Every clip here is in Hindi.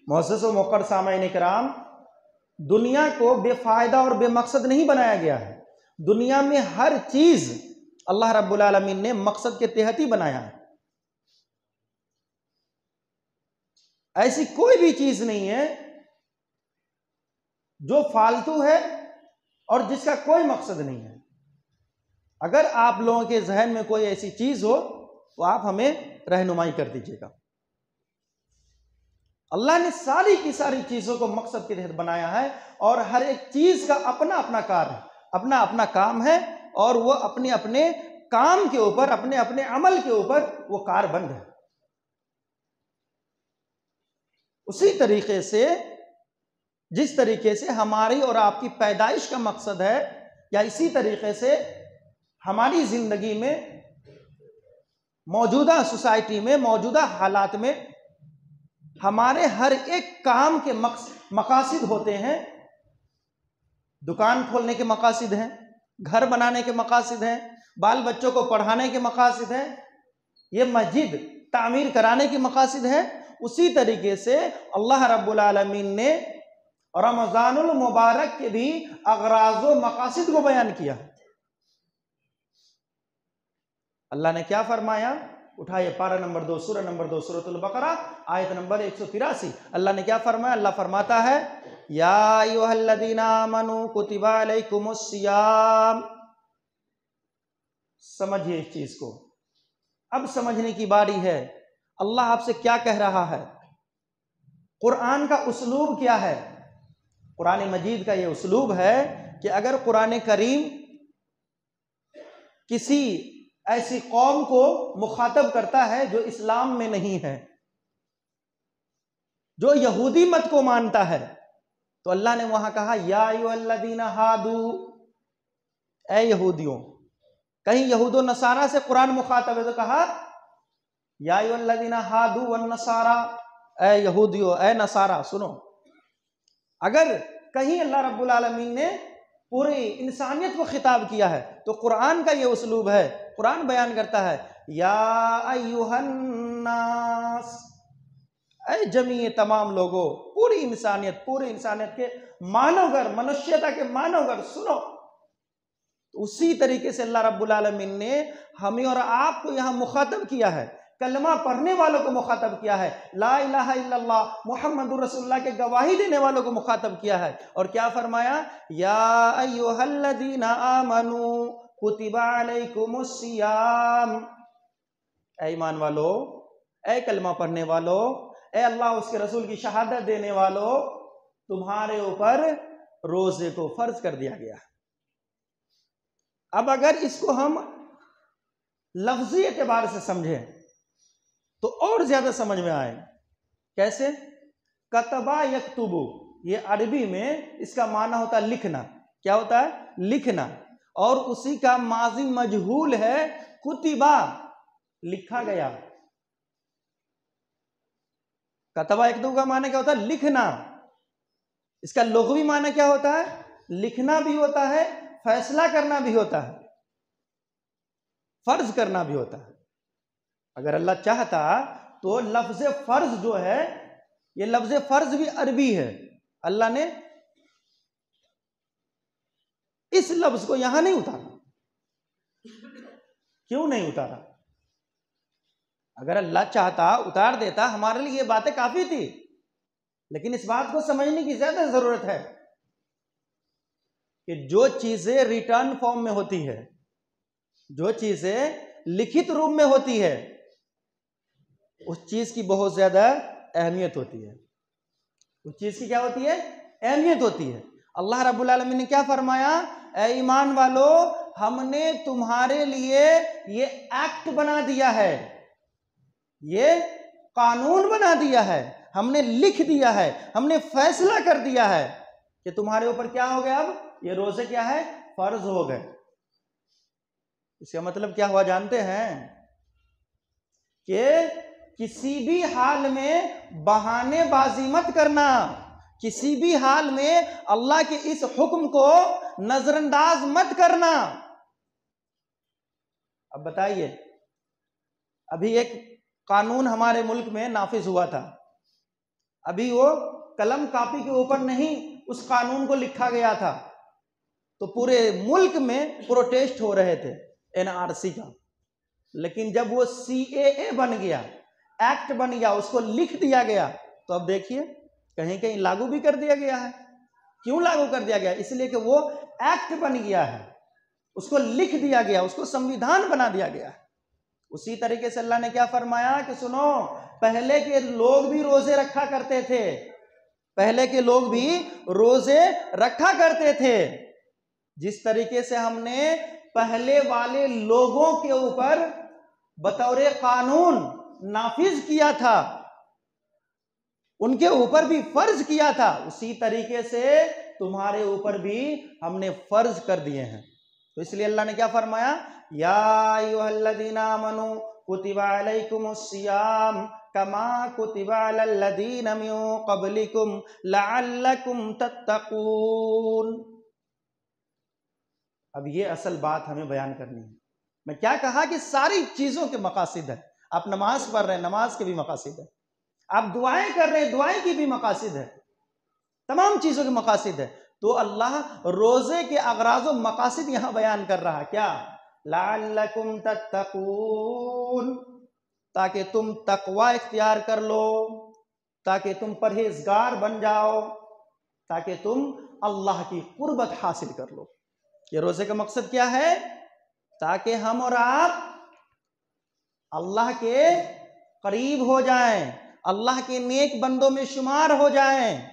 मोअज़्ज़ज़ व मुक़र्रर सामईन किराम, दुनिया को बेफायदा और बेमकसद नहीं बनाया गया है। दुनिया में हर चीज अल्लाह रब्बुल आलमीन ने मकसद के तहत ही बनाया है। ऐसी कोई भी चीज नहीं है जो फालतू है और जिसका कोई मकसद नहीं है। अगर आप लोगों के जहन में कोई ऐसी चीज हो तो आप हमें रहनुमाई कर दीजिएगा। अल्लाह ने सारी की सारी चीजों को मकसद के तहत बनाया है और हर एक चीज का अपना अपना कार्य है, अपना अपना काम है और वो अपने अपने काम के ऊपर, अपने अपने अमल के ऊपर वो कारबंद है। उसी तरीके से जिस तरीके से हमारी और आपकी पैदाइश का मकसद है, या इसी तरीके से हमारी जिंदगी में मौजूदा सोसाइटी में, मौजूदा हालात में हमारे हर एक काम के मकासिद होते हैं। दुकान खोलने के मकासिद हैं, घर बनाने के मकासिद हैं, बाल बच्चों को पढ़ाने के मकासिद हैं, ये मस्जिद तामीर कराने के मकासिद हैं। उसी तरीके से अल्लाह रब्बुल आलमीन ने रमज़ानुल मुबारक के भी अगराज़ व मकासिद को बयान किया। अल्लाह ने क्या फरमाया? उठाइए पारा नंबर 2 सूरह नंबर 2 सूरतुल बकरा आयत नंबर 183। अल्लाह ने क्या फरमाया? अल्लाह फरमाता है, या अय्युहल्लज़ीना आमनू कुतिबा अलैकुमुस सियाम। समझिए इस चीज को, अब समझने की बारी है। अल्लाह आपसे क्या कह रहा है? कुरान का उसलूब क्या है? कुरान मजीद का यह उसलूब है कि अगर कुरान करीम किसी ऐसी कौम को मुखातब करता है जो इस्लाम में नहीं है, जो यहूदी मत को मानता है, तो अल्लाह ने वहां कहा या अय्युहल्लज़ीना हादू, ए यहूदियों। कहीं यहूदो नसारा से कुरान मुखातब है तो कहा या अय्युहल्लज़ीना हादू वन नसारा, ए यहूदियों, ए नसारा सुनो। अगर कहीं अल्लाह रब्बुल आलमीन ने पूरी इंसानियत को खिताब किया है तो कुरान का ये उसलूब है। कुरान बयान करता है या अय्युहन्नास, ऐ जमीए तमाम लोगों, पूरी इंसानियत के मानवगर, मनुष्यता के मानवगर सुनो। उसी तरीके से अल्लाह रब्बुल आलमीन ने हमें और आपको यहां मुखातब किया है, कलमा पढ़ने वालों को मुखातब किया है, ला इलाहा इल्लल्लाह मुहम्मदुर रसूलुल्लाह के गवाही देने वालों को मुखातब किया है। और क्या फरमाया? या अय्युहल्लज़ीना आमनू कुतिबा अलैकुमुस सियाम, ऐ ईमान वालो, ऐ कलमा पढ़ने वालों, ऐ अल्लाह उसके रसूल की शहादत देने वालों, तुम्हारे ऊपर रोजे को फर्ज कर दिया गया। अब अगर इसको हम लफ्जी एतबार से समझें तो और ज्यादा समझ में आए। कैसे? कतबा यकतुबु, ये अरबी में इसका माना होता है लिखना। क्या होता है? लिखना। और उसी का माजी मजहूल है कुतिबा, लिखा गया। कतबा यकतुबु का माना क्या होता है? लिखना। इसका लुग़वी माना क्या होता है? लिखना भी होता है, फैसला करना भी होता है, फर्ज करना भी होता है। अगर अल्लाह चाहता तो लफ्ज फर्ज जो है, ये लफ्ज फर्ज भी अरबी है, अल्लाह ने इस लफ्ज को यहां नहीं उतारा। क्यों नहीं उतारा? अगर अल्लाह चाहता उतार देता, हमारे लिए ये बातें काफी थी। लेकिन इस बात को समझने की ज्यादा जरूरत है कि जो चीजें रिटर्न फॉर्म में होती है, जो चीजें लिखित रूप में होती है, उस चीज की बहुत ज्यादा अहमियत होती है। उस चीज की क्या होती है? अहमियत होती है। अल्लाह रब्बुल आलमीन ने क्या फरमाया? ऐ ईमान वालो, हमने तुम्हारे लिए ये एक्ट बना दिया है, ये कानून बना दिया है, हमने लिख दिया है, हमने फैसला कर दिया है कि तुम्हारे ऊपर क्या हो गया? अब ये रोजे क्या है? फर्ज हो गए। इसका मतलब क्या हुआ जानते हैं? कि किसी भी हाल में बहानेबाजी मत करना, किसी भी हाल में अल्लाह के इस हुक्म को नजरअंदाज मत करना। अब बताइए, अभी एक कानून हमारे मुल्क में नाफिज हुआ था। अभी वो कलम कापी के ऊपर नहीं उस कानून को लिखा गया था, तो पूरे मुल्क में प्रोटेस्ट हो रहे थे एनआरसी का। लेकिन जब वो सीएए बन गया, एक्ट बन गया, उसको लिख दिया गया, तो अब देखिए कहीं कहीं लागू भी कर दिया गया है। क्यों लागू कर दिया गया? इसलिए कि वो एक्ट बन गया है, उसको लिख दिया गया, उसको संविधान बना दिया गया है। उसी तरीके से अल्लाह ने क्या फरमाया कि सुनो, पहले के लोग भी रोजे रखा करते थे, पहले के लोग भी रोजे रखा करते थे। जिस तरीके से हमने पहले वाले लोगों के ऊपर बतौर कानून नाफिज किया था, उनके ऊपर भी फर्ज किया था, उसी तरीके से तुम्हारे ऊपर भी हमने फर्ज कर दिए हैं। तो इसलिए अल्लाह ने क्या फरमाया, या अय्युहल्लज़ीना आमनू कुतिबा अलैकुमुस्सियाम कमा कुतिबा अलल्लज़ीना मिन क़ब्लिकुम लअल्लकुम तत्तक़ून। अब ये असल बात हमें बयान करनी है। मैं क्या कहा कि सारी चीजों के मकासिद है। आप नमाज पढ़ रहे हैं, नमाज के भी मकासिद है। आप दुआएं कर रहे हैं, दुआएं की भी मकासिद है। तमाम चीजों के मकासिद है। तो अल्लाह रोजे के अगराज व मकासिद यहां बयान कर रहा है, क्या? लअल्लकुम तत्तकून, ताकि तुम तकवा इख्तियार कर लो, ताकि तुम परहेजगार बन जाओ, ताकि तुम अल्लाह की कुर्बत हासिल कर लो। ये रोजे का मकसद क्या है? ताकि हम और आप अल्लाह के करीब हो जाएं, अल्लाह के नेक बंदों में शुमार हो जाएं।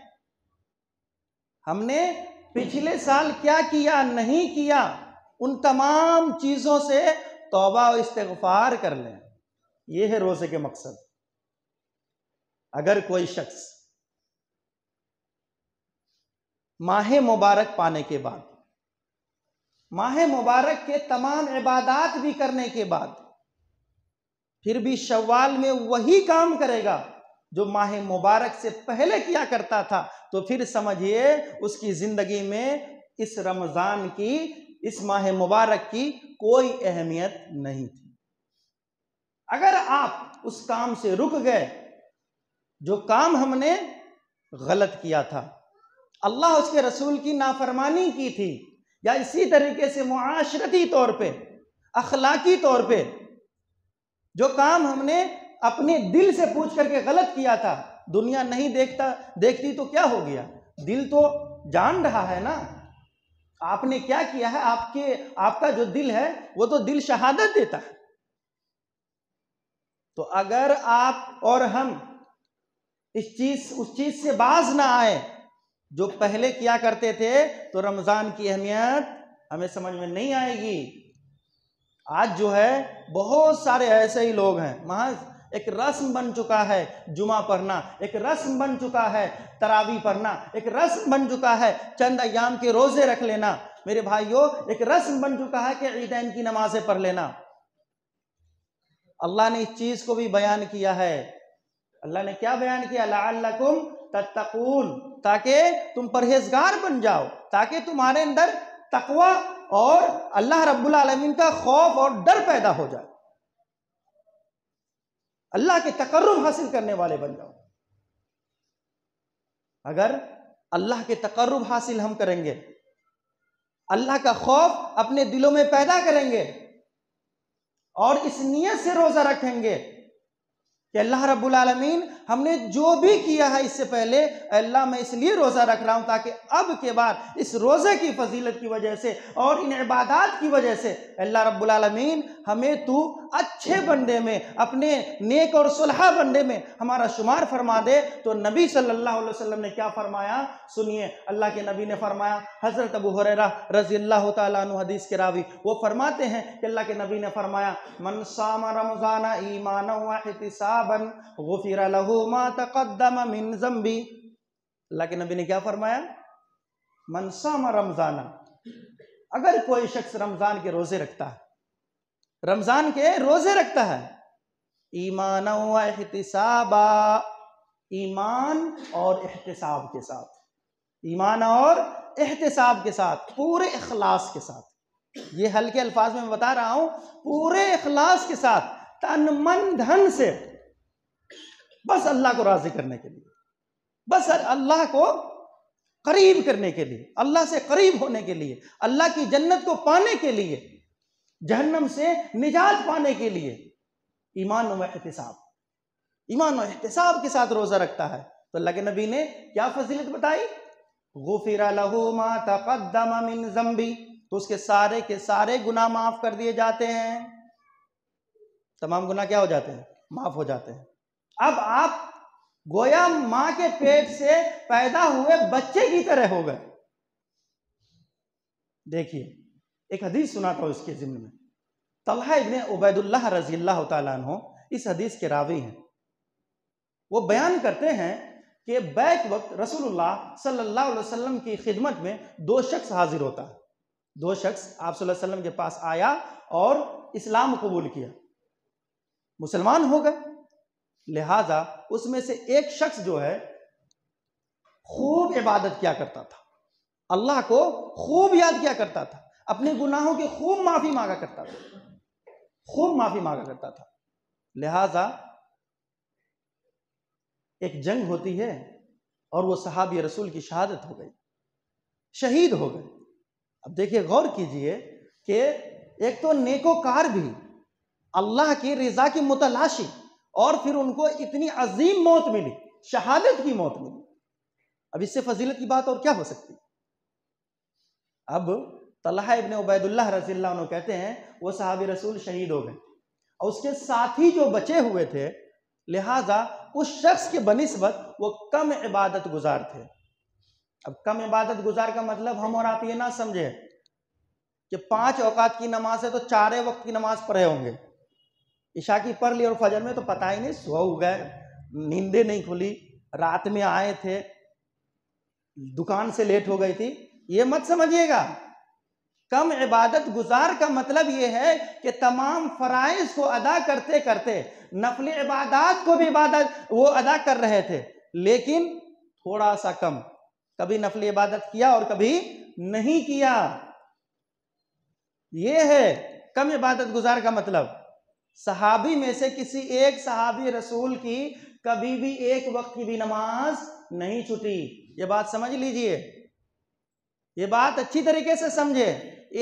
हमने पिछले साल क्या किया, नहीं किया, उन तमाम चीजों से तौबा और इस्तिग़फ़ार कर लें। यह है रोजे के मकसद। अगर कोई शख्स माह मुबारक पाने के बाद, माह मुबारक के तमाम इबादात भी करने के बाद, फिर भी शव्वाल में वही काम करेगा जो माह मुबारक से पहले किया करता था, तो फिर समझिए उसकी जिंदगी में इस रमजान की, इस माह मुबारक की कोई अहमियत नहीं थी। अगर आप उस काम से रुक गए जो काम हमने गलत किया था, अल्लाह उसके रसूल की नाफरमानी की थी, या इसी तरीके से मुआशरती तौर पे, अखलाकी तौर पे जो काम हमने अपने दिल से पूछ करके गलत किया था, दुनिया नहीं देखती तो क्या हो गया, दिल तो जान रहा है ना आपने क्या किया है। आपका जो दिल है वो तो दिल शहादत देता है। तो अगर आप और हम उस चीज से बाज ना आए जो पहले किया करते थे, तो रमजान की अहमियत हमें समझ में नहीं आएगी। आज जो है बहुत सारे ऐसे ही लोग हैं, महज एक रस्म बन चुका है जुमा पढ़ना, एक रस्म बन चुका है तरावी पढ़ना, एक रस्म बन चुका है चंद अय्याम के रोजे रख लेना। मेरे भाइयों, एक रस्म बन चुका है कि ईदैन की नमाजें पढ़ लेना। अल्लाह ने इस चीज को भी बयान किया है। अल्लाह ने क्या बयान किया? लअल्लकुम तत्तकून, ताकि तुम परहेजगार बन जाओ, ताकि तुम्हारे अंदर तकवा और अल्लाह रब्बुल आलमीन का खौफ और डर पैदा हो जाए, अल्लाह के तकर्रुब हासिल करने वाले बन जाओ। अगर अल्लाह के तकर्रुब हासिल हम करेंगे, अल्लाह का खौफ अपने दिलों में पैदा करेंगे और इस नियत से रोजा रखेंगे कि अल्लाह रब्बुल आलमीन हमने जो भी किया है इससे पहले, अल्लाह मैं इसलिए रोज़ा रख रहा हूँ ताकि अब के बाद इस रोज़े की फजीलत की वजह से और इन इबादत की वजह से अल्लाह रब्बुल आलमीन हमें तू अच्छे बंदे में, अपने नेक और सुलहा बंदे में हमारा शुमार फरमा दे। तो नबी सल्लल्लाहु अलैहि वसल्लम ने क्या फरमाया, सुनिए। अल्लाह के नबी ने फरमाया, हज़रत अबू हुरैरा रज़ियल्लाहु ताला अन्हु हदीस के रावी, वो फरमाते हैं कि अल्लाह के नबी ने फरमाया, मन सामा रमज़ाना ईमानन व इहतिसाबन गुफिर लहू मा तक़द्दम मिन ज़म्बी। अल्लाह के नबी ने क्या फरमाया? मन सामा रमज़ाना, अगर कोई शख्स रमज़ान के रोज़े रखता है, रमज़ान के रोज़े रखता है, ईमान व इहतिसाबा, ईमान और एहतिसाब के साथ, ईमान और एहतिसाब के साथ, पूरे इखलास के साथ, ये हल्के अल्फाज में मैं बता रहा हूं, पूरे इखलास के साथ, तन मन धन से, बस अल्लाह को राज़ी करने के लिए। बस अल्लाह को करीब करने के लिए, अल्लाह से करीब होने के लिए, अल्लाह की जन्नत को पाने के लिए, जहन्नम से निजात पाने के लिए ईमान व एहतिसाब, ईमान और एहतिसाब के साथ रोजा रखता है। तो अल्लाह के नबी ने क्या फजीलत बताई, गुफिरा लहू मा तक़द्दम मिन ज़म्बी, तो उसके सारे के सारे गुनाह माफ कर दिए जाते हैं। तमाम गुनाह क्या हो जाते हैं, माफ हो जाते हैं। अब आप गोया मां के पेट से पैदा हुए बच्चे की तरह हो गए। देखिए एक हदीस सुनाता हूं इसके जिम्मे में। तलहा इब्ने उबैदुल्लाह रज़ी अल्लाह तआला अन्हु इस हदीस के रावी हैं। वो बयान करते हैं कि बैक वक्त रसूलुल्लाह सल्लल्लाहु अलैहि वसल्लम की खिदमत में दो शख्स हाजिर होता है। दो शख्स आप सल्लल्लाहु अलैहि वसल्लम के पास आया और इस्लाम कबूल किया, मुसलमान हो गए। लिहाजा उसमें से एक शख्स जो है खूब इबादत किया करता था, अल्लाह को खूब याद किया करता था, अपने गुनाहों की खूब माफी मांगा करता था, खूब माफी मांगा करता था। लिहाजा एक जंग होती है और वो सहाबी रसूल की शहादत हो गई, शहीद हो गए। अब देखिए गौर कीजिए कि एक तो नेकोकार भी अल्लाह की रिजा की मुतलाशी, और फिर उनको इतनी अजीम मौत मिली, शहादत की मौत मिली। अब इससे फजीलत की बात और क्या हो सकती। अब तलहा इब्ने उबैदुल्लाह रज़ियल्लाहु अन्हु कहते हैं वो सहाबी रसूल शहीद हो गए और उसके साथी जो बचे हुए थे, लिहाजा उस शख्स के बनिस्बत वो कम इबादत गुजार थे। अब कम इबादत गुजार का मतलब हम और आप ये ना समझे कि 5 औकात की नमाज है तो 4 वक्त की नमाज पढ़े होंगे, इशा की पढ़ ली और फजर में तो पता ही नहीं, सो गए, नींदें नहीं खुली, रात में आए थे, दुकान से लेट हो गई थी, ये मत समझिएगा। कम इबादत गुजार का मतलब ये है कि तमाम फराइज को अदा करते करते नफल इबादत को भी इबादत वो अदा कर रहे थे, लेकिन थोड़ा सा कम, कभी नफल इबादत किया और कभी नहीं किया। ये है कम इबादत गुजार का मतलब। सहाबी में से किसी एक सहाबी रसूल की कभी भी एक वक्त की भी नमाज नहीं छूटी। ये बात समझ लीजिए, ये बात अच्छी तरीके से समझे।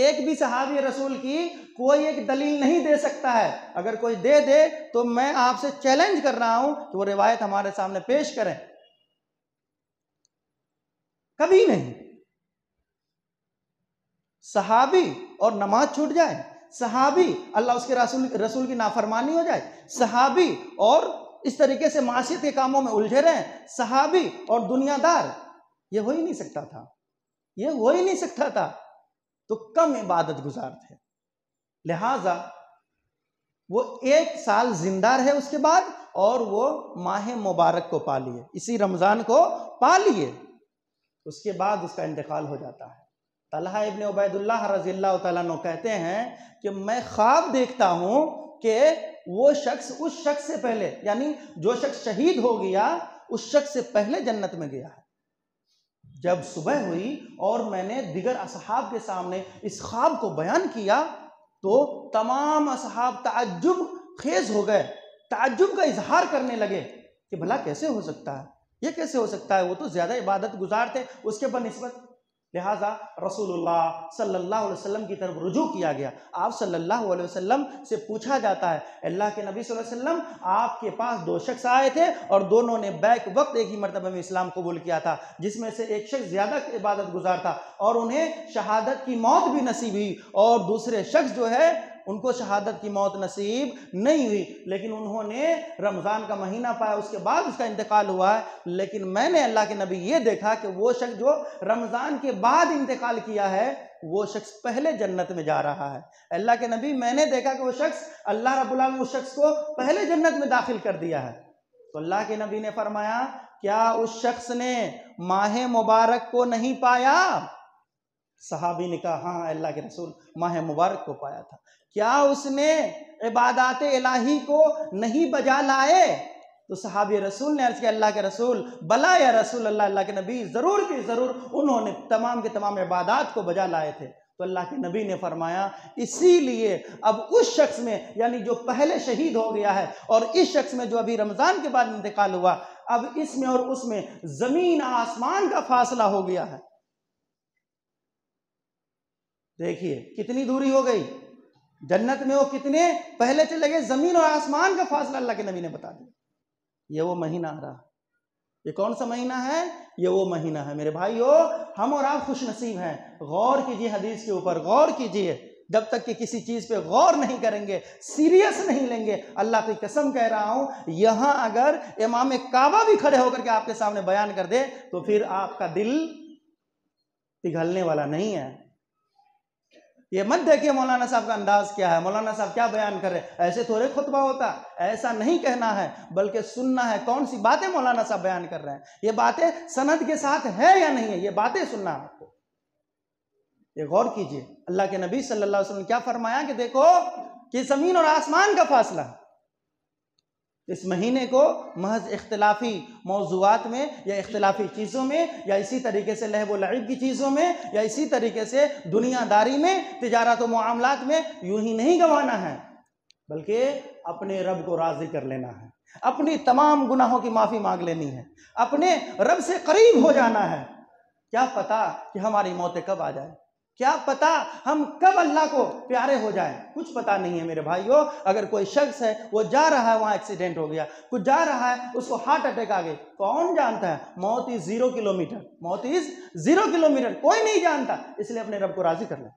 एक भी सहाबी रसूल की कोई एक दलील नहीं दे सकता है। अगर कोई दे दे तो मैं आपसे चैलेंज कर रहा हूं कि वो रिवायत हमारे सामने पेश करें। कभी नहीं। सहाबी और नमाज छूट जाए, सहाबी अल्लाह उसके रसूल की नाफरमानी हो जाए, सहाबी और इस तरीके से मासियत के कामों में उलझे रहे, सहाबी और दुनियादार, ये हो ही नहीं सकता था, ये हो ही नहीं सकता था। तो कम इबादत गुजार थे, लिहाजा वो 1 साल जिंदा रहे उसके बाद, और वो माह मुबारक को पा लिए, इसी रमजान को पा लिए। उसके बाद उसका इंतकाल हो जाता है। तलहा इब्ने उबैदुल्लाह रज़ियल्लाहु तआला अन्हु कहते हैं कि मैं ख्वाब देखता हूं कि वो शख्स उस शख्स से पहले, यानी जो शख्स शहीद हो गया उस शख्स से पहले जन्नत में गया है। जब सुबह हुई और मैंने दिगर असहाब के सामने इस ख्वाब को बयान किया तो तमाम असहाब ताज्जुब खेज हो गए, ताज्जुब का इजहार करने लगे कि भला कैसे हो सकता है, ये कैसे हो सकता है, वो तो ज्यादा इबादत गुजार थे उसके बनिस्बत। लिहाजा रसूलुल्लाह सल्लल्लाहु अलैहि वसल्लम की तरफ रुजू किया गया। आप सल्लल्लाहु अलैहि वसल्लम से पूछा जाता है, अल्लाह के नबी सल्लल्लाहु अलैहि वसल्लम आपके पास 2 शख्स आए थे और दोनों ने बैक वक्त एक ही मर्तबा में इस्लाम कबूल किया था, जिसमें से एक शख्स ज्यादा इबादत गुजार था और उन्हें शहादत की मौत भी नसीब हुई, और दूसरे शख्स जो है उनको शहादत की मौत नसीब नहीं हुई, लेकिन उन्होंने रमज़ान का महीना पाया, उसके बाद उसका इंतकाल हुआ है। लेकिन मैंने अल्लाह के नबी ये देखा कि वो शख्स जो रमज़ान के बाद इंतकाल किया है वो शख्स पहले जन्नत में जा रहा है। अल्लाह के नबी मैंने देखा कि वो शख्स, अल्लाह रब्बुल आलमीन उस शख्स को पहले जन्नत में दाखिल कर दिया है। तो अल्लाह के नबी ने फरमाया, क्या उस शख्स ने माह मुबारक को नहीं पाया? सहाबी ने कहा, हाँ अल्लाह के रसूल, माह मुबारक को पाया था। क्या उसने इबादत इलाही को नहीं बजा लाए? तो सहाबी रसूल ने अर्ज किया, अल्लाह के रसूल, बला या रसूल अल्लाह, अल्लाह के नबी, जरूर की जरूर उन्होंने तमाम के तमाम इबादत को बजा लाए थे। तो अल्लाह के नबी ने फरमाया, इसीलिए अब उस शख्स में, यानी जो पहले शहीद हो गया है, और इस शख्स में जो अभी रमजान के बाद इंतकाल हुआ, अब इसमें और उसमें जमीन आसमान का फासला हो गया है। देखिए कितनी दूरी हो गई। जन्नत में वो कितने पहले चले गए, जमीन और आसमान का फासला अल्लाह के नबी ने बता दिया। ये वो महीना आ रहा, ये कौन सा महीना है? ये वो महीना है मेरे भाइयों, हम और आप खुश नसीब हैं। गौर कीजिए हदीस के ऊपर, गौर कीजिए। जब तक कि किसी चीज पे गौर नहीं करेंगे, सीरियस नहीं लेंगे, अल्लाह की कसम कह रहा हूं, यहां अगर इमाम काबा भी खड़े होकर के आपके सामने बयान कर दे तो फिर आपका दिल पिघलने वाला नहीं है। ये मत देखिए मौलाना साहब का अंदाज क्या है, मौलाना साहब क्या बयान कर रहे हैं, ऐसे थोड़े खुतबा होता, ऐसा नहीं कहना है, बल्कि सुनना है कौन सी बातें मौलाना साहब बयान कर रहे हैं, ये बातें सनद के साथ है या नहीं है, ये बातें सुनना है आपको। ये गौर कीजिए, अल्लाह के नबी सल्लल्लाहु अलैहि वसल्लम क्या फरमाया कि देखो कि जमीन और आसमान का फासला। इस महीने को महज इख्तिलाफी मौज़ूआत में या इख्तिलाफी चीज़ों में या इसी तरीके से लहब व लईब की चीज़ों में या इसी तरीके से दुनियादारी में, तिजारत व मुआमलात में यूं ही नहीं गंवाना है, बल्कि अपने रब को राज़ी कर लेना है, अपनी तमाम गुनाहों की माफ़ी मांग लेनी है, अपने रब से करीब हो जाना है। क्या पता कि हमारी मौतें कब आ जाए, क्या पता हम कब अल्लाह को प्यारे हो जाएं, कुछ पता नहीं है मेरे भाइयों। अगर कोई शख्स है वो जा रहा है, वहां एक्सीडेंट हो गया, कुछ जा रहा है उसको हार्ट अटैक आ गई, कौन जानता है? मौत इज 0 किलोमीटर, मौत इज 0 किलोमीटर, कोई नहीं जानता। इसलिए अपने रब को राजी कर ले।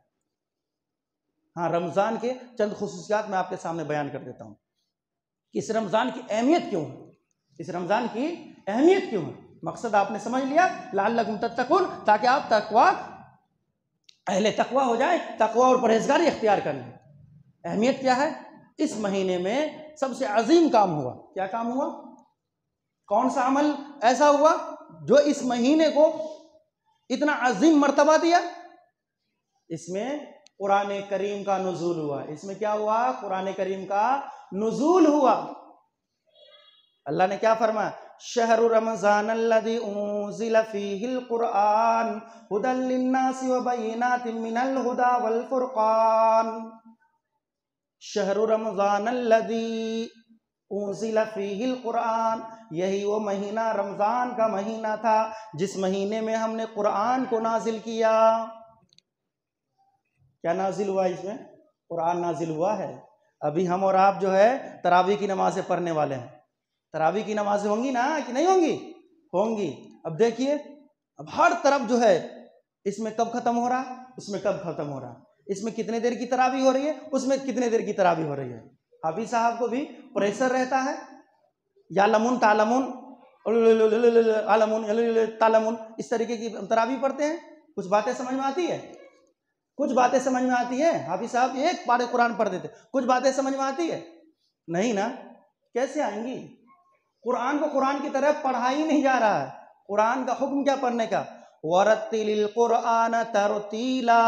हाँ, रमजान के चंद खुसूसियात मैं आपके सामने बयान कर देता हूँ कि इस रमजान की अहमियत क्यों है, इस रमजान की अहमियत क्यों है। मकसद आपने समझ लिया, लअल्लकुम तत्तकून, ताकि आप तकवा अहले तकवा हो जाए, तकवा और परहेजगारी इख्तियार कर लें। अहमियत क्या है? इस महीने में सबसे अजीम काम हुआ। क्या काम हुआ? कौन सा अमल ऐसा हुआ जो इस महीने को इतना अजीम मर्तबा दिया? इसमें कुरान करीम का नुज़ूल हुआ। इसमें क्या हुआ? कुरान करीम का नुज़ूल हुआ। अल्लाह ने क्या फरमाया? शहरु रमज़ान अल्लज़ी उन्ज़िला फ़ीहिल क़ुरआन हुदल लिन्नासि व बय्यिनातिम मिनल हुदा वल फ़ुरक़ान। शहरु रमज़ान अल्लज़ी उन्ज़िला फ़ीहिल क़ुरआन, यही वो महीना रमज़ान का महीना था जिस महीने में हमने कुरान को नाजिल किया। क्या नाजिल हुआ? इसमें कुरान नाजिल हुआ है। अभी हम और आप जो है तरावी की नमाज़ें पढ़ने वाले हैं। तरावी की नमाज़ें होंगी ना कि नहीं होंगी? होंगी। अब देखिए, अब हर तरफ जो है इसमें कब खत्म हो रहा, उसमें कब खत्म हो रहा, इसमें कितने देर की तरावी हो रही है, उसमें कितने देर की तरावी हो रही है। हाफिज साहब को भी प्रेशर रहता है, या लमुन तालमुन आलमुन तालमुन, इस तरीके की तरावी पढ़ते हैं। कुछ बातें समझ में आती है, कुछ बातें समझ में आती है। हाफिज साहब एक पारे कुरान पढ़ देते, कुछ बातें समझ में आती है? नहीं ना, कैसे आएंगी? कुरान को कुरान की तरफ पढ़ा ही नहीं जा रहा है। कुरान का हुक्म क्या पढ़ने का? वरत्तिलिल कुरान तरतीला,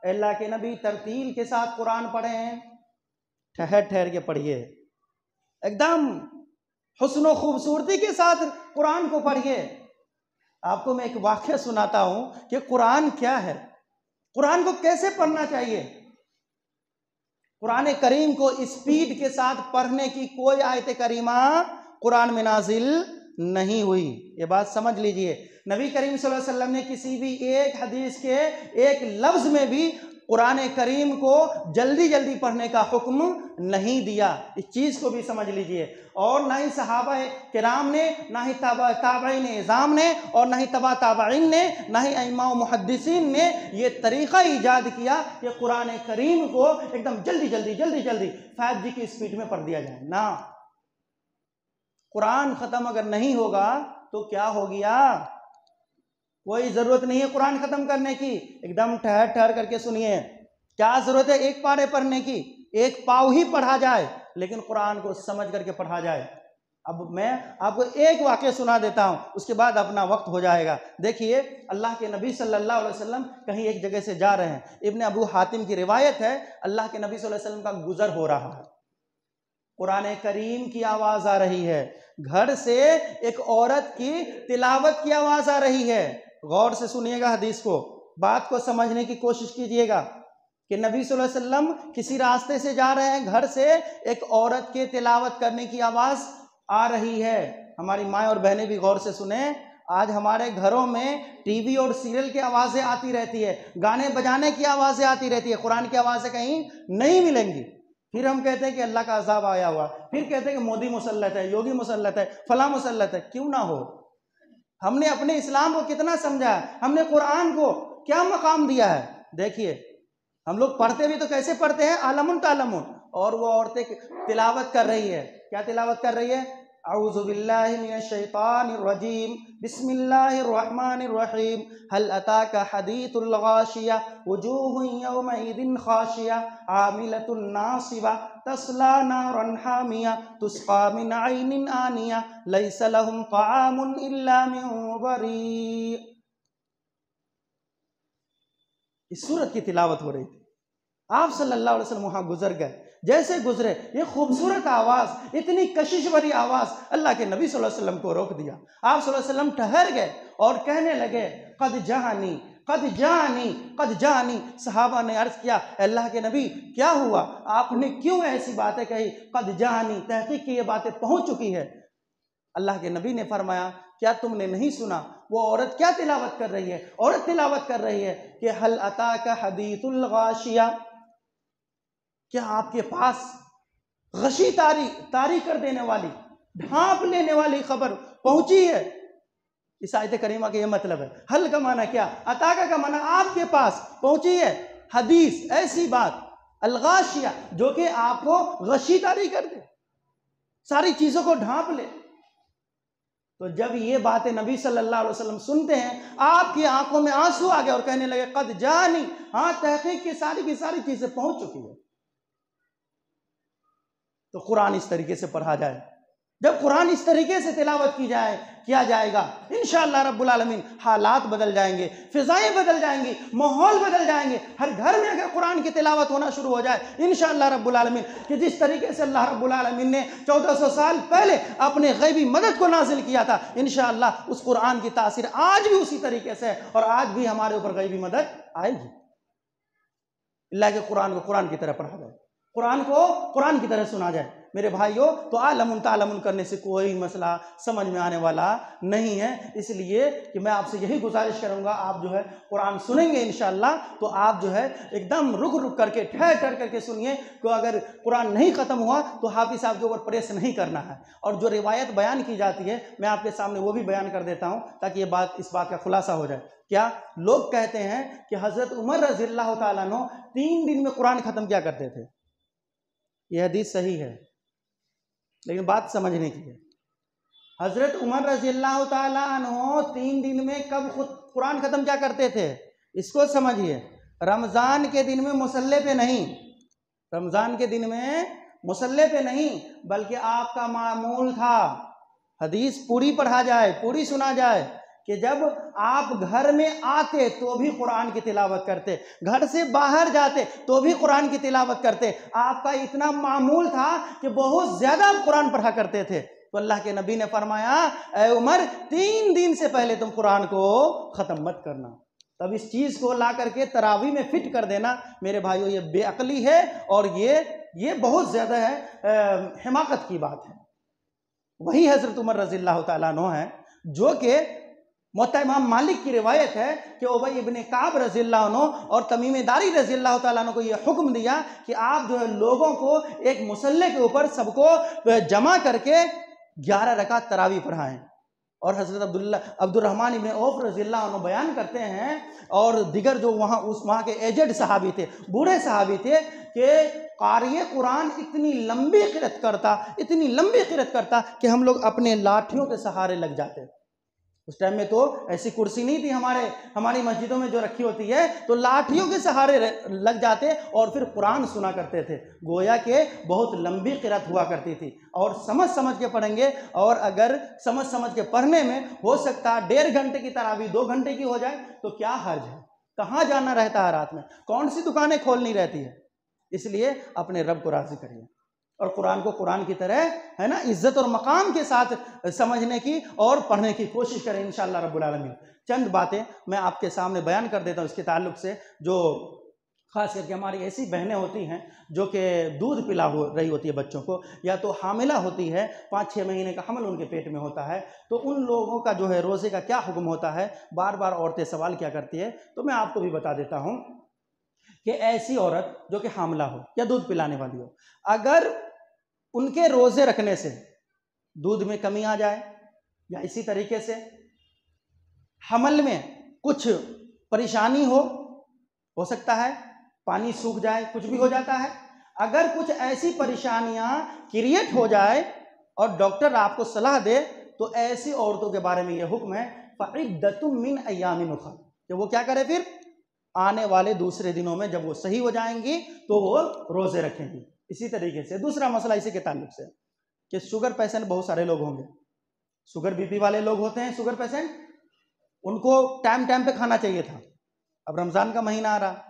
अल्लाह के नबी तरतील के साथ कुरान पढ़ें, ठहर ठहर के पढ़िए, एकदम हुस्न खूबसूरती के साथ कुरान को पढ़िए। आपको मैं एक वाक़या सुनाता हूं कि कुरान क्या है, कुरान को कैसे पढ़ना चाहिए। कुरान करीम को स्पीड के साथ पढ़ने की कोई आयत करीमा कुरान में नाजिल नहीं हुई, ये बात समझ लीजिए। नबी करीम सल्लल्लाहु अलैहि वसल्लम ने किसी भी एक हदीस के एक लफ्ज में भी कुरान करीम को जल्दी जल्दी पढ़ने का हुक्म नहीं दिया, इस चीज़ को भी समझ लीजिए। और ना ही सहाबा किराम ने, ना ही ताबईन इज़ाम ने, और ना ही तबा ताबईन ने, ना ही इमाम मुहद्दिसीन ने ये तरीक़ा ईजाद किया कि कुरान करीम को एकदम जल्दी जल्दी 5G की स्पीड में पढ़ दिया जाए ना। कुरान ख़त्म अगर नहीं होगा तो क्या हो गया? कोई ज़रूरत नहीं है कुरान ख़त्म करने की, एकदम ठहर ठहर करके सुनिए। क्या ज़रूरत है एक पारे पढ़ने की? एक पाव ही पढ़ा जाए, लेकिन कुरान को समझ करके पढ़ा जाए। अब मैं आपको एक वाक़या सुना देता हूँ, उसके बाद अपना वक्त हो जाएगा। देखिए, अल्लाह के नबी सल्लल्लाहु अलैहि वसल्लम कहीं एक जगह से जा रहे हैं। इब्न अबू हातिम की रिवायत है, अल्लाह के नबी सल्लल्लाहु अलैहि वसल्लम का गुज़र हो रहा है, कुरान करीम की आवाज़ आ रही है, घर से एक औरत की तिलावत की आवाज़ आ रही है। गौर से सुनिएगा हदीस को, बात को समझने की कोशिश कीजिएगा कि नबी सल्लल्लाहु अलैहि वसल्लम किसी रास्ते से जा रहे हैं, घर से एक औरत के तिलावत करने की आवाज़ आ रही है। हमारी माँ और बहनें भी गौर से सुने, आज हमारे घरों में टीवी और सीरियल की आवाज़ें आती रहती है, गाने बजाने की आवाज़ें आती रहती है, कुरान की आवाज़ें कहीं नहीं मिलेंगी। फिर हम कहते हैं कि अल्लाह का अजाब आया हुआ, फिर कहते हैं कि मोदी मुसल्लत है, योगी मुसल्लत है, फला मुसल्लत है। क्यों ना हो, हमने अपने इस्लाम को कितना समझा है, हमने कुरान को क्या मकाम दिया है। देखिए हम लोग पढ़ते भी तो कैसे पढ़ते हैं, आलमुन तालमुन, और वो औरतें तिलावत कर रही है, क्या तिलावत कर रही है, औज़ु बिल्लाहि मिनश शैतानिर रजीम, बिस्मिल्लाहिर रहमानिर रहीम, हल अताका हदीथुल गाशिया, वुजूहुन यौमइदिन खाशिया, आमिलतुन नासिबा, तस्ला नारन हामिया, तुस्का मिन ऐनिन आनिया, लैसा लहुम ताअमुन इल्ला मिन बरी। इस सूरत की तिलावत हो रही थी, आप सल्लल्लाहु अलैहि वसल्लम वहां गुजर गए। जैसे गुजरे, ये खूबसूरत आवाज, इतनी कशिश भरी आवाज, अल्लाह के नबी सल्लल्लाहु अलैहि वसल्लम को रोक दिया। आप सल्लल्लाहु अलैहि वसल्लम ठहर गए और कहने लगे, कद जानी कद जानी कद जानी। सहाबा ने अर्ज किया, अल्लाह के नबी क्या हुआ, आपने क्यों ऐसी बातें कही, कद जानी, तहकीक की ये बातें पहुंच चुकी है। अल्लाह के नबी ने फरमाया, क्या तुमने नहीं सुना वो औरत क्या तिलावत कर रही है, औरत तिलावत कर रही है कि हल अताका हदीथुल गाशिया, क्या आपके पास गशी तारी कर देने वाली, ढांप लेने वाली खबर पहुंची है। इस आयत करीमा का यह मतलब है। हल का माना क्या, अताका का माना आपके पास पहुंची है हदीस, ऐसी बात, अलगाशिया, जो कि आपको गशी तारी कर दे, सारी चीजों को ढांप ले। तो जब ये बातें नबी सल्लल्लाहु अलैहि वसल्लम सुनते हैं, आपकी आंखों में आंसू आ गए और कहने लगे, कद जानी, हाँ तहकीक की सारी चीजें पहुंच चुकी है। तो कुरान इस तरीके से पढ़ा जाए, जब कुरान इस तरीके से तिलावत की जाए, किया जाएगा, इंशाअल्लाह रब्बुल आलमीन हालात बदल जाएंगे, फिजाएं बदल जाएंगी, माहौल बदल जाएंगे। हर घर में अगर कुरान की तिलावत होना शुरू हो जाए, इंशाअल्लाह रब्बुल आलमीन, कि जिस तरीके से अल्लाह रब्बुल आलमीन ने 1400 साल पहले अपने गैबी मदद को नाजिल किया था, इंशाअल्लाह उस कुरान की तासीर आज भी उसी तरीके से है और आज भी हमारे ऊपर गैबी मदद आएगी। अल्लाह के कुरान को कुरान की तरह पढ़ा जाए, कुरान को कुरान की तरह सुना जाए। मेरे भाइयों, तो आलमुन तालमुन करने से कोई मसला समझ में आने वाला नहीं है। इसलिए कि मैं आपसे यही गुजारिश करूंगा, आप जो है कुरान सुनेंगे इंशाअल्लाह, तो आप जो है एकदम रुक रुक करके, ठहर करके सुनिए। तो अगर कुरान नहीं ख़त्म हुआ तो हाफिज़ साहब के ऊपर प्रेस नहीं करना है। और जो रिवायत बयान की जाती है, मैं आपके सामने वो भी बयान कर देता हूँ, ताकि ये बात, इस बात का खुलासा हो जाए। क्या लोग कहते हैं कि हज़रत उमर रज़ियल्लाहु ताला अन्हु 3 दिन में कुरान ख़त्म क्या करते थे। यह हदीस सही है, लेकिन बात समझने की है। हजरत उमर रज़ियल्लाहु ताला अन्हु 3 दिन में कब खुद कुरान खत्म क्या करते थे, इसको समझिए। रमजान के दिन में मुसल्ले पे नहीं, रमजान के दिन में मुसल्ले पे नहीं, बल्कि आपका मामूल था, हदीस पूरी पढ़ा जाए, पूरी सुना जाए, कि जब आप घर में आते तो भी कुरान की तिलावत करते, घर से बाहर जाते तो भी कुरान की तिलावत करते। आपका इतना मामूल था कि बहुत ज्यादा आप कुरान पढ़ा करते थे। तो अल्लाह के नबी ने फरमाया, ऐ उमर 3 दिन से पहले तुम कुरान को ख़त्म मत करना। तब इस चीज़ को ला करके तरावी में फिट कर देना, मेरे भाइयों, ये बेअक्ली है और ये बहुत ज़्यादा है, हिमाकत की बात है। वही हज़रत उमर रज़ियल्लाहु ताला अन्हु है जो कि मुअत्ता इमाम मालिक की रिवायत है कि उबई इब्ने काब रज़ियल्लाहु अन्हु और तमीम दारी रज़ियल्लाहु ताला अन्हु को यह हुक्म दिया कि आप जो है लोगों को एक मुसल्ले के ऊपर सबको जमा करके 11 रकात तरावी पढ़ाएं। और हज़रत अब्दुर्रहमान इब्ने औफ रज़ियल्लाहु अन्हु बयान करते हैं, और दिगर जो वहाँ के एजेड सहाबी थे, बूढ़े सहाबी थे, कि क़ारिए कुरान इतनी लंबी क़िरात करता, इतनी लंबी क़िरात करता कि हम लोग अपने लाठियों के सहारे लग जाते। उस टाइम में तो ऐसी कुर्सी नहीं थी हमारी मस्जिदों में जो रखी होती है, तो लाठियों के सहारे लग जाते और फिर कुरान सुना करते थे। गोया के बहुत लंबी क़िरात हुआ करती थी, और समझ समझ के पढ़ेंगे। और अगर समझ समझ के पढ़ने में हो सकता 1.5 घंटे की तरावी 2 घंटे की हो जाए तो क्या हर्ज है। कहाँ जाना रहता है रात में, कौन सी दुकानें खोलनी रहती है। इसलिए अपने रब को राज़ी करिए और कुरान को कुरान की तरह, है ना, इज्जत और मकाम के साथ समझने की और पढ़ने की कोशिश करें इंशाअल्लाह रब्बुल आलमीन। चंद बातें मैं आपके सामने बयान कर देता हूँ इसके ताल्लुक से, जो ख़ास करके हमारी ऐसी बहनें होती हैं जो कि दूध पिला हो रही होती है बच्चों को, या तो हामिला होती है, 5-6 महीने का हमल उनके पेट में होता है, तो उन लोगों का जो है रोज़े का क्या हुक्म होता है, बार बार औरतें सवाल क्या करती है। तो मैं आपको भी बता देता हूँ कि ऐसी औरत जो कि हामिला हो या दूध पिलाने वाली हो, अगर उनके रोज़े रखने से दूध में कमी आ जाए, या इसी तरीके से हमल में कुछ परेशानी हो सकता है पानी सूख जाए, कुछ भी हो जाता है, अगर कुछ ऐसी परेशानियां क्रिएट हो जाए और डॉक्टर आपको सलाह दे, तो ऐसी औरतों के बारे में यह हुक्म है फ़इद्दतुम मिन अय्यामिन उखर, कि वो क्या करे, फिर आने वाले दूसरे दिनों में जब वो सही हो जाएंगी तो वो रोजे रखेंगी। इसी तरीके से दूसरा मसला इसी के ताल्लुक से कि शुगर पेशेंट बहुत सारे लोग होंगे, शुगर बीपी वाले लोग होते हैं, शुगर पेशेंट, उनको टाइम टाइम पे खाना चाहिए था। अब रमज़ान का महीना आ रहा,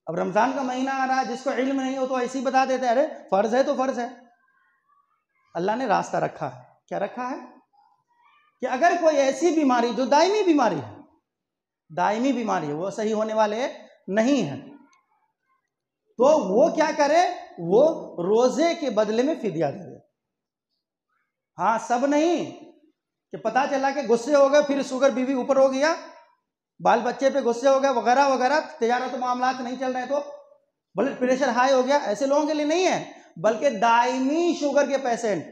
अब रमज़ान का महीना आ रहा, जिसको इल्म नहीं हो तो ऐसे ही बता देते हैं, अरे फ़र्ज़ है तो फ़र्ज़ है। अल्लाह ने रास्ता रखा है, क्या रखा है कि अगर कोई ऐसी बीमारी जो दायमी बीमारी है, दायमी बीमारी है, वो सही होने वाले नहीं है, तो वो क्या करे, वो रोज़े के बदले में फिदिया दे दे। हाँ, सब नहीं कि पता चला कि गुस्से हो गए, फिर शुगर बीवी ऊपर हो गया, बाल बच्चे पे गुस्से हो गए वगैरह वगैरह, तिजारत मामलात नहीं चल रहे तो ब्लड प्रेशर हाई हो गया, ऐसे लोगों के लिए नहीं है, बल्कि दायमी शुगर के पेशेंट,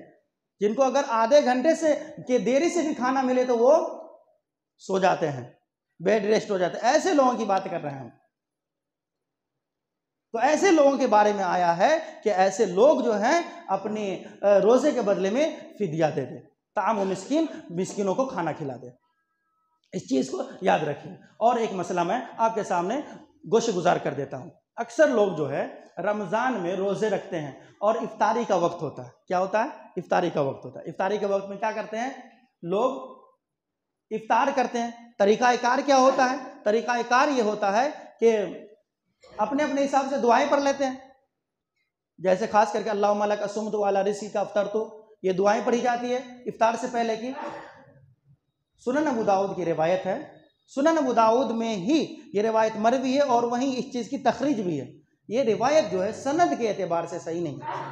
जिनको अगर आधे घंटे से के देरी से भी खाना मिले तो वो सो जाते हैं, बेड रेस्ट हो जाते हैं, ऐसे लोगों की बात कर रहे हैं हम। तो ऐसे लोगों के बारे में आया है कि ऐसे लोग जो हैं अपने रोजे के बदले में फिदिया दे दे, ताम मिस्किन, मिस्किनों को खाना खिला दे। इस चीज़ को याद रखिए। और एक मसला मैं आपके सामने गोश गुजार कर देता हूँ। अक्सर लोग जो है रमज़ान में रोज़े रखते हैं और इफ्तारी का वक्त होता है, क्या होता है, इफ्तारी का वक्त होता है। इफ्तारी के वक्त में क्या करते हैं लोग, इफ्तार करते हैं। तरीक़ा-ए-कार क्या होता है, तरीक़ा-ए-कार ये होता है कि अपने अपने हिसाब से दुआएं पढ़ लेते हैं, जैसे खास करके अल्लाहुम्मा लका सुम्तु व अला रिज़्क़िका अफ़्तरतु, ये दुआएं पढ़ी जाती है इफ्तार से पहले की। सुनन अबू दाऊद की रिवायत है, सुनन अबू दाऊद में ही ये रिवायत मरवी है और वहीं इस चीज़ की तखरीज भी है। ये रिवायत जो है सनद के एतबार से सही नहीं है,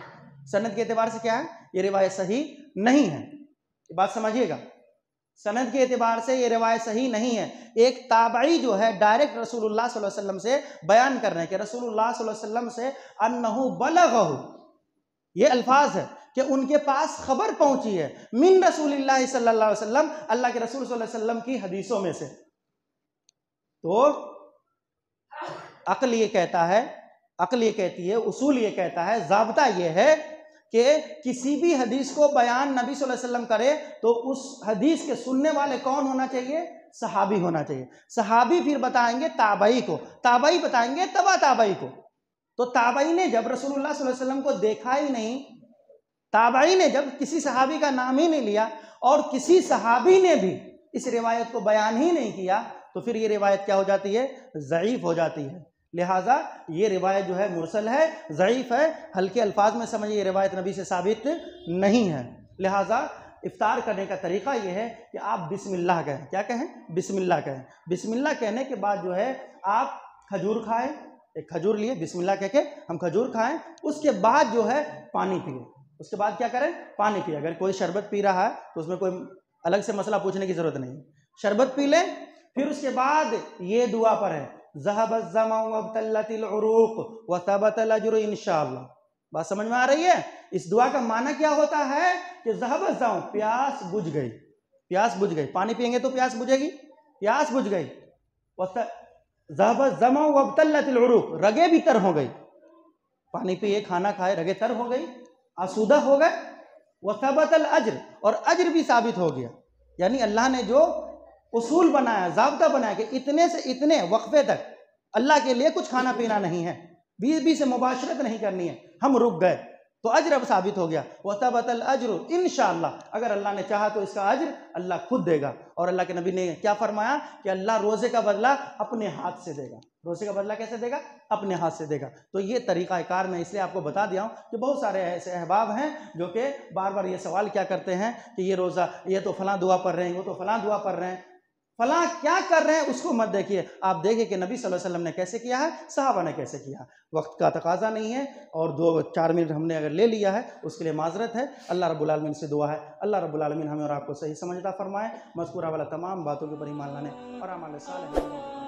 सनद के एतबार से क्या है, ये रिवायत सही नहीं है, ये बात समझिएगा, सनद के एतबार से ये रिवायत सही नहीं है। एक ताबई जो है डायरेक्ट रसूलुल्लाह सल्लल्लाहु अलैहि वसल्लम से बयान कर रहे हैं कि रसूलुल्लाह सल्लल्लाहु अलैहि वसल्लम से अन्नहु बलगहु, ये अल्फाज है कि उनके पास खबर पहुंची है, मिन रसूलिल्लाह सल्लल्लाहु अलैहि वसल्लम, अल्लाह के रसूल सल्लल्लाहु अलैहि वसल्लम की हदीसों में से। तो अक्ल ये कहता है, अक्ल ये कहती है, उसूल ये कहता है, ज़ाब्ता ये है कि किसी भी हदीस को बयान नबी सल्लल्लाहु अलैहि वसल्लम करे तो उस हदीस के सुनने वाले कौन होना चाहिए, सहाबी होना चाहिए। सहाबी फिर बताएंगे ताबई को, ताबई बताएंगे तबा ताबई को। तो ताबई ने जब रसूलुल्लाह सल्लल्लाहु अलैहि वसल्लम को देखा ही नहीं, ताबई ने जब किसी सहाबी का नाम ही नहीं लिया और किसी सहाबी ने भी इस रिवायत को बयान ही नहीं किया, तो फिर ये रिवायत क्या हो जाती है, ज़ईफ़ हो जाती है। लिहाजा ये रिवायत जो है मुरसल है, ज़ईफ़ है, हल्के अल्फाज में समझिए, ये रिवायत नबी से साबित नहीं है। लिहाजा इफ्तार करने का तरीका ये है कि आप बिस्मिल्लाह कहें, क्या कहें, बिस्मिल्लाह कहें। बिस्मिल्लाह कहने के बाद जो है आप खजूर खाएं, एक खजूर लिए बिस्मिल्लाह कह के हम खजूर खाएं, उसके बाद जो है पानी पिए, उसके बाद क्या करें, पानी पिए। अगर कोई शरबत पी रहा है तो उसमें कोई अलग से मसला पूछने की ज़रूरत नहीं, शरबत पी लें। फिर उसके बाद ये दुआ पर है, ज़हबत ज़मअ वब्तल्लतिल उरूक़ व सबतल अज्रु इंशाअल्लाह। बात समझ में आ रही है? इस दुआ का माना क्या होता है कि ज़हबत ज़मअ, प्यास बुझ गई, प्यास बुझ गई, पानी पिएंगे तो प्यास बुझेगी, प्यास बुझ गई। ज़हबत ज़मअ वब्तल्लतिल उरूक़, रगे भी तर हो गई, पानी पिए, खाना खाए, रगे तर हो गई, आसूदा हो गए। व सबतल अज्र, और अज्र भी साबित हो गया। यानी अल्लाह ने जो उसूल बनाया, ज़ाब्ता बनाया कि इतने से इतने वक्फे तक अल्लाह के लिए कुछ खाना पीना नहीं है, बीच बीच से मुबाशरत नहीं करनी है, हम रुक गए तो अज्र अब साबित हो गया। वतबतल अज्र इंशाअल्लाह, अगर अल्लाह ने चाहा तो इसका अज्र अल्लाह खुद देगा। और अल्लाह के नबी ने क्या फरमाया कि अल्लाह रोज़े का बदला अपने हाथ से देगा। रोज़े का बदला कैसे देगा, अपने हाथ से देगा। तो ये तरीक़ाकार मैं इसलिए आपको बता दिया हूँ कि बहुत सारे ऐसे अहबाब हैं जो कि बार बार ये सवाल क्या करते हैं कि ये रोज़ा, ये तो फ़लाँ दुआ पढ़ रहे हैं, वो तो फ़लाँ दुआ पढ़ रहे हैं। फला क्या कर रहे हैं उसको मत देखिए, आप देखिए कि नबी सल्लल्लाहु अलैहि वसल्लम ने कैसे किया है, सहाबा ने कैसे किया। वक्त का तकाजा नहीं है और 2-4 मिनट हमने अगर ले लिया है उसके लिए माजरत है। अल्लाह रब्बुल आलमीन से दुआ है अल्लाह रब्बुल आलमीन हमें और आपको सही समझता फरमाए, मज़कूरा वाला तमाम बातों के ऊपर ईमान लाने और अमाल सालेह